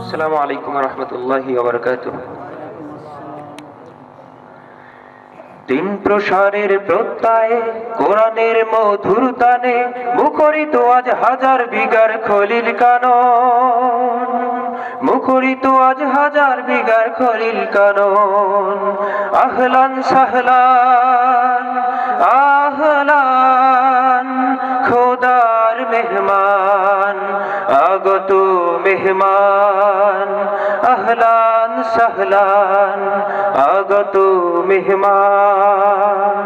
আসসালামু আলাইকুম ওয়া রাহমাতুল্লাহি ওয়া বারাকাতুহু। দিন প্রসারের প্রত্যয়ে কোরআনের মধুর তানে মুখরিত আজ হাজার বিঘার খলিল কানন, মুখরিত আজ হাজার বিঘার খলিল কানন। আহলান সাহলান আহলান, খোদার মেহমান আগত মেহমান। আহলান সাহলান আগত মেহমান।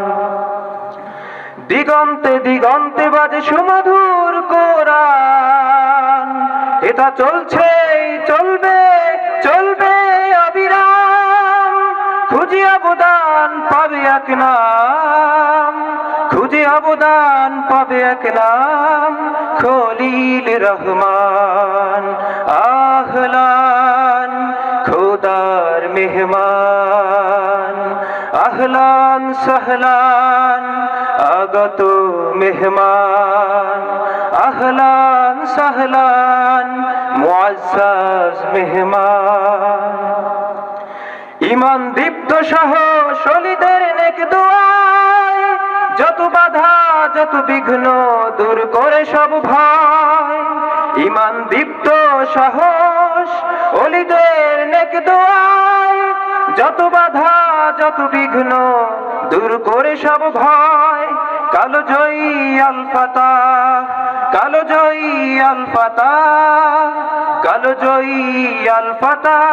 দিগন্তে দিগন্তে বাজে সুমধুর কোরআন, এটা চলছে চলবে চলবে অবিরাম। খুঁজে অবদান পাবে এক নাম, খুঁজে অবদান পাবে এক নাম, খলিল রহমান। আহলান খোদার মেহমান, আহলান সাহলান আগত মেহমান। আহলান সাহলান মুআজ্জাজ মেহমান। ঈমান দীপ্ত সহ শহীদের নেক দোয়ায়, যত বাধা যত বিঘ্ন দূর করে সব ভয়। ঈমান দীপ্ত সাহস ওলিদের নেক দোয়ায়, যত বাধা যত বিঘ্ন দূর করে সব ভয়। কালো জয়ী আল ফাতাহ, কালো জয়ী আল ফাতাহ, কালো জয়ী আল ফাতাহ,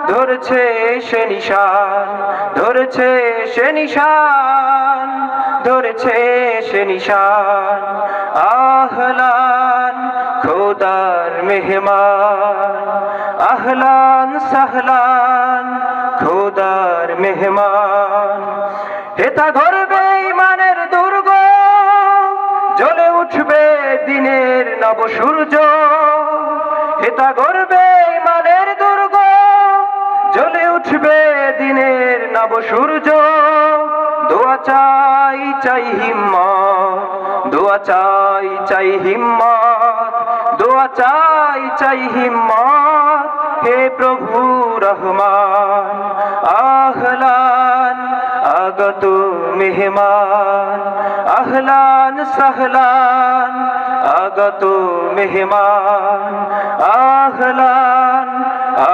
ধরছে সে নিশান, ধরছে সে নিশান, ধরছে সে নিশান। আহলান খোদার মেহমান, আহলান সাহলান খোদার মেহমান। হেতা গর্বে ঈমানের দুর্গ, জ্বলে উঠবে দিনের নব সূর্য। হেতা গর্বে ঈমানের দুর্গ, জ্বলে উঠবে দিনের নব সূর্য। দোয়া চাই চাই হিম্মত, দোয়া চাই চাই হিম্মত, দোয়া চাই চাই হিম্মত, হে প্রভু রহমান। আহলান আগত মেহমান, আহলান সাহলান আগত মেহমান। আহলান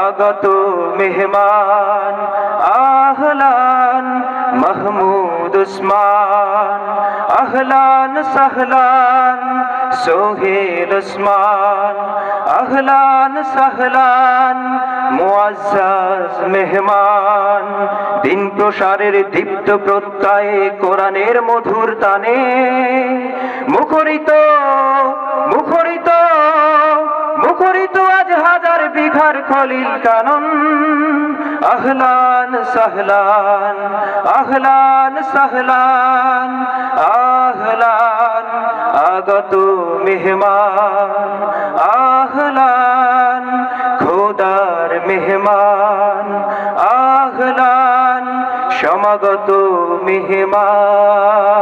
আগত মেহমান, আহলান মাহমুদ উসমান। আহলান সাহলান সোহেল উসমান। আহলান সাহলান মুআজ্জাজ মেহমান। দিন প্রসারের দীপ্ত প্রত্যয়ে কোরআনের মধুর তানে মুখরিত মুখরিত মুখরিত আজ হাজার বিঘার খলিল কানন। আহলান সাহলান আহলান সাহলান, আহলান আগত মেহমান। আহলান খোদার মেহমান, আহলান সমাগত মেহমান।